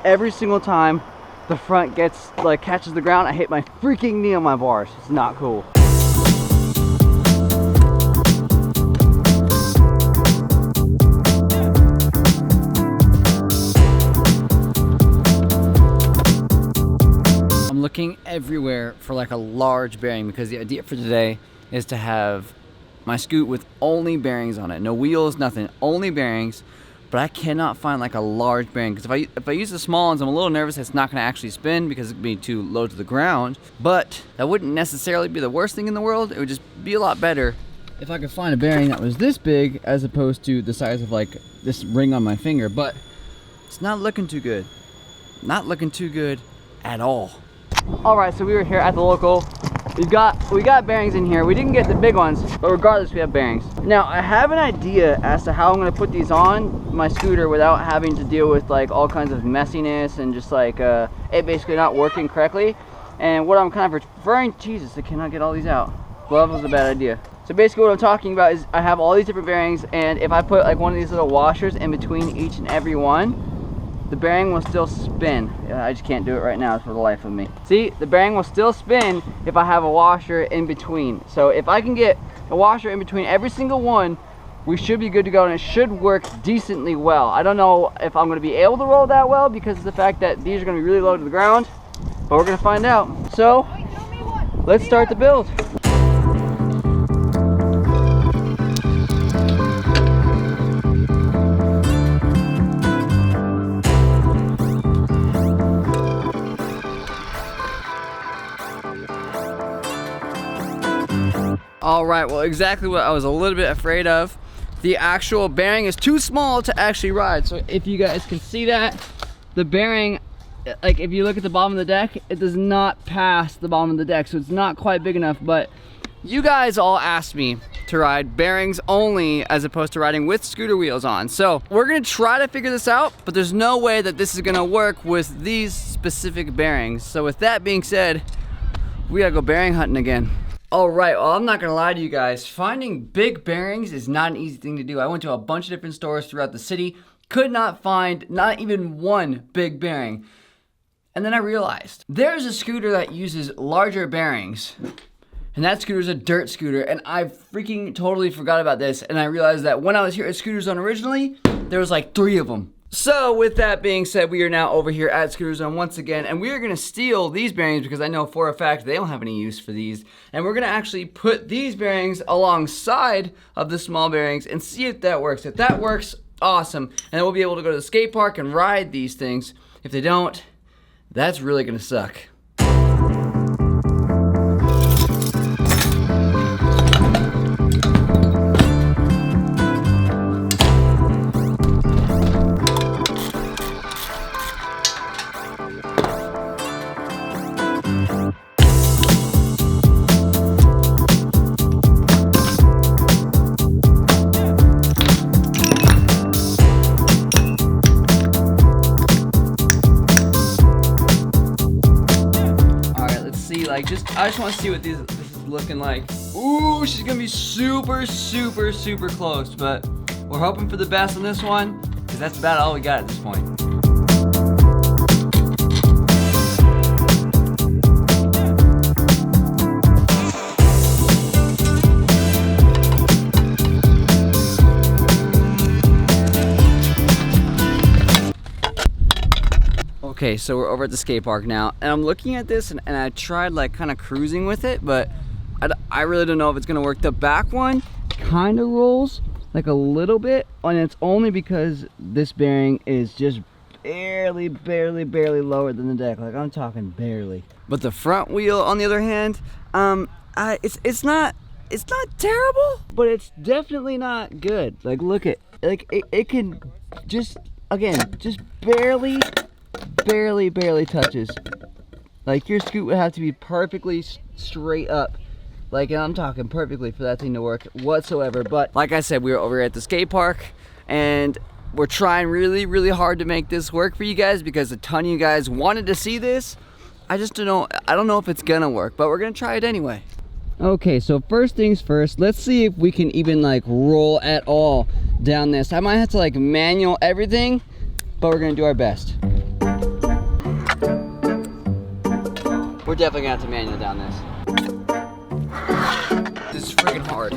every single time the front gets like catches the ground, I hit my freaking knee on my bars. It's not cool. I'm looking everywhere for like a large bearing because the idea for today is to have my scoot with only bearings on it. No wheels, nothing, only bearings. But I cannot find like a large bearing because if I use the small ones, I'm a little nervous it's not going to actually spin because it'd be too low to the ground. But that wouldn't necessarily be the worst thing in the world. It would just be a lot better if I could find a bearing that was this big as opposed to the size of like this ring on my finger. But it's not looking too good. Not looking too good at all. All right, so we were here at the local. We got bearings in here. We didn't get the big ones, but regardless, we have bearings. Now, I have an idea as to how I'm gonna put these on my scooter without having to deal with like all kinds of messiness and just like it basically not working correctly. And what I'm kind of referring, Jesus, I cannot get all these out. Well, that was a bad idea. So basically what I'm talking about is I have all these different bearings, and if I put like one of these little washers in between each and every one, the bearing will still spin. I just can't do it right now for the life of me. See, the bearing will still spin if I have a washer in between. So if I can get a washer in between every single one, we should be good to go, and it should work decently well. I don't know if I'm gonna be able to roll that well because of the fact that these are gonna be really low to the ground, but we're gonna find out. So, let's start the build. All right, well, exactly what I was a little bit afraid of. The actual bearing is too small to actually ride. So if you guys can see that, the bearing, like if you look at the bottom of the deck, it does not pass the bottom of the deck. So it's not quite big enough, but you guys all asked me to ride bearings only as opposed to riding with scooter wheels on. So we're gonna try to figure this out, but there's no way that this is gonna work with these specific bearings. So with that being said, we gotta go bearing hunting again. All right, well, I'm not gonna lie to you guys. Finding big bearings is not an easy thing to do. I went to a bunch of different stores throughout the city, could not find not even one big bearing. And then I realized there's a scooter that uses larger bearings, and that scooter is a dirt scooter, and I freaking totally forgot about this. And I realized that when I was here at Scooter Zone originally, there was like 3 of them. So with that being said, we are now over here at Scooter Zone once again, and we are gonna steal these bearings because I know for a fact they don't have any use for these. And we're gonna actually put these bearings alongside of the small bearings and see if that works. If that works, awesome. And then we'll be able to go to the skate park and ride these things. If they don't, that's really gonna suck. I just want to see what this is looking like. Ooh, she's gonna be super, super, super close, but we're hoping for the best on this one, because that's about all we got at this point. Okay, so we're over at the skate park now, and I'm looking at this, and I tried like kind of cruising with it, but I really don't know if it's gonna work. The back one kind of rolls like a little bit, and it's only because this bearing is just barely lower than the deck. Like, I'm talking barely. But the front wheel, on the other hand, it's not terrible, but it's definitely not good. Like, look at, like, it can just, again, just barely touches. Like, your scoot would have to be perfectly straight up. Like, and I'm talking perfectly for that thing to work whatsoever. But like I said, we were over at the skate park, and we're trying really hard to make this work for you guys because a ton of you guys wanted to see this. I just don't know. I don't know if it's gonna work, but we're gonna try it anyway. Okay, so first things first, let's see if we can even like roll at all down this. I might have to like manual everything, but we're gonna do our best. We're definitely gonna have to manual down this. This is freaking hard.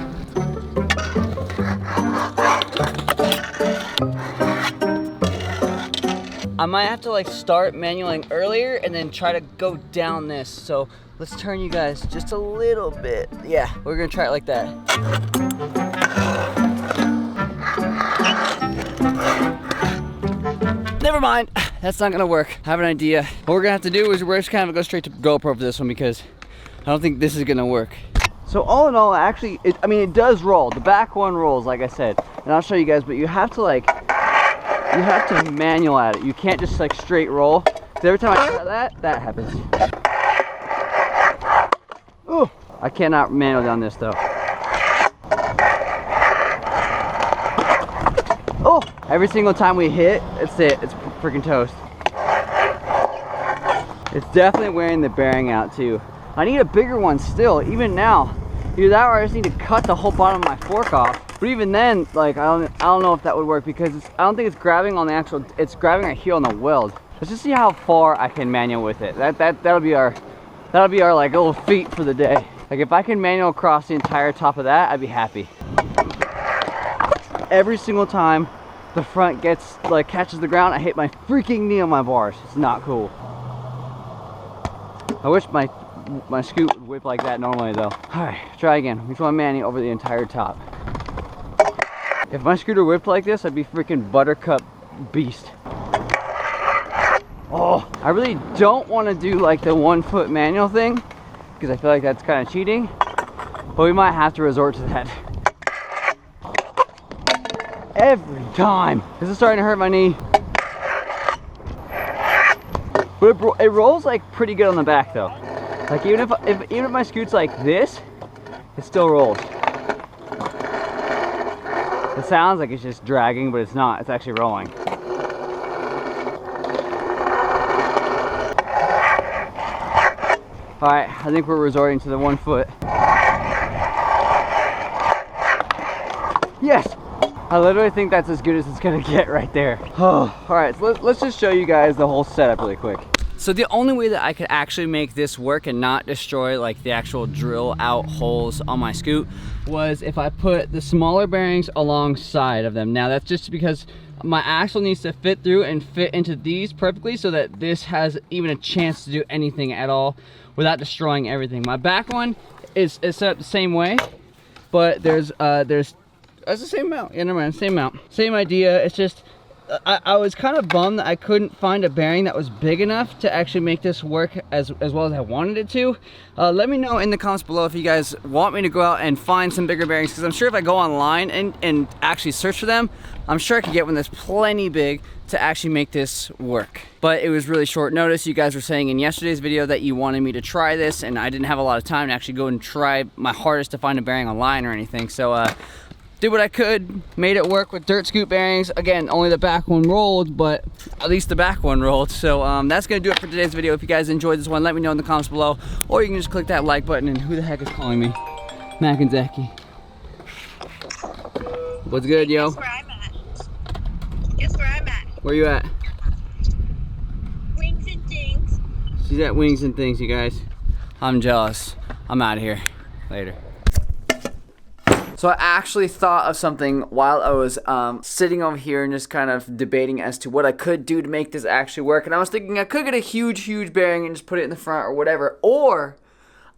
I might have to like start manualing earlier and then try to go down this. So let's turn you guys just a little bit. Yeah, we're gonna try it like that. Never mind, that's not gonna work. I have an idea. What we're gonna have to do is we're just kind of go straight to GoPro for this one because I don't think this is gonna work. So all in all, actually, I mean, it does roll. The back one rolls, like I said, and I'll show you guys, but you have to like, you have to manual at it. You can't just like straight roll. Because every time I try that happens. Ooh, I cannot manual down this though. Oh, every single time we hit, it's it. It's freaking toast. It's definitely wearing the bearing out too. I need a bigger one still, even now. Either that or I just need to cut the whole bottom of my fork off. But even then, like I don't know if that would work because I don't think it's grabbing on the actual, it's grabbing right here on the weld. Let's just see how far I can manual with it. That'll be our like little feat for the day. Like if I can manual across the entire top of that, I'd be happy. Every single time the front gets like catches the ground, I hit my freaking knee on my bars. It's not cool. I wish my scoot would whip like that normally though. All right, try again. We just want to manual over the entire top. If my scooter whipped like this, I'd be freaking buttercup beast. Oh, I really don't want to do like the 1 foot manual thing because I feel like that's kind of cheating, but we might have to resort to that. Every time. This is starting to hurt my knee. But it rolls like pretty good on the back though. Like even if my scoot's like this, it still rolls. It sounds like it's just dragging, but it's not. It's actually rolling. All right, I think we're resorting to the 1 foot. Yes! I literally think that's as good as it's gonna get right there. Oh, all right, so let's just show you guys the whole setup really quick. So the only way that I could actually make this work and not destroy like the actual drill out holes on my scoot was if I put the smaller bearings alongside of them. Now that's just because my axle needs to fit through and fit into these perfectly so that this has even a chance to do anything at all without destroying everything. My back one is set up the same way, but there's that's the same amount. Yeah, never mind, same amount. Same idea. It's just, I was kind of bummed that I couldn't find a bearing that was big enough to actually make this work as well as I wanted it to. Let me know in the comments below if you guys want me to go out and find some bigger bearings, because I'm sure if I go online and actually search for them, I'm sure I could get one that's plenty big to actually make this work. But it was really short notice. You guys were saying in yesterday's video that you wanted me to try this, and I didn't have a lot of time to actually go and try my hardest to find a bearing online or anything. So did what I could, made it work with dirt scoot bearings. Again, only the back one rolled, but at least the back one rolled. So that's gonna do it for today's video. If you guys enjoyed this one, let me know in the comments below, or you can just click that like button. And who the heck is calling me? Mac and Zachy. What's good, yo? Guess where I'm at. Guess where I'm at. Where you at? Wings and things. She's at Wings and Things, you guys. I'm jealous. I'm out of here. Later. So I actually thought of something while I was sitting over here and just kind of debating as to what I could do to make this actually work. And I was thinking I could get a huge bearing and just put it in the front or whatever. Or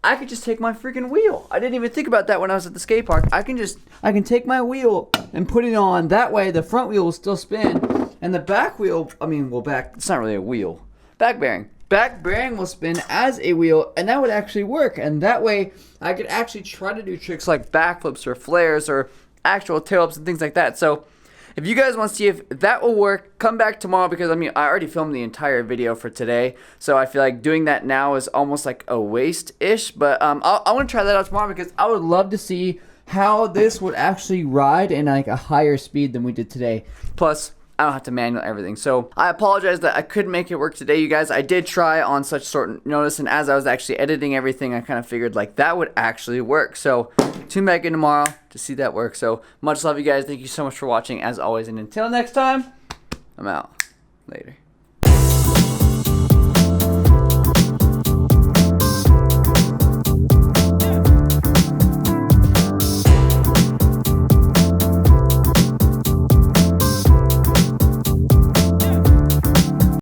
I could just take my freaking wheel. I didn't even think about that when I was at the skate park. I can take my wheel and put it on. That way the front wheel will still spin. And the back wheel, it's not really a wheel. Back bearing. Back bearing will spin as a wheel, and that would actually work. And that way I could actually try to do tricks like backflips or flares or actual tailwhips and things like that. So if you guys want to see if that will work, come back tomorrow, because I already filmed the entire video for today. So I feel like doing that now is almost like a waste-ish. But I want to try that out tomorrow, because I would love to see how this would actually ride in like a higher speed than we did today. Plus, I don't have to manual everything. So I apologize that I couldn't make it work today, you guys. I did try on such short notice, and as I was actually editing everything, I kind of figured like that would actually work. So tune back in tomorrow to see that work. So much love, you guys. Thank you so much for watching as always, and until next time, I'm out. Later.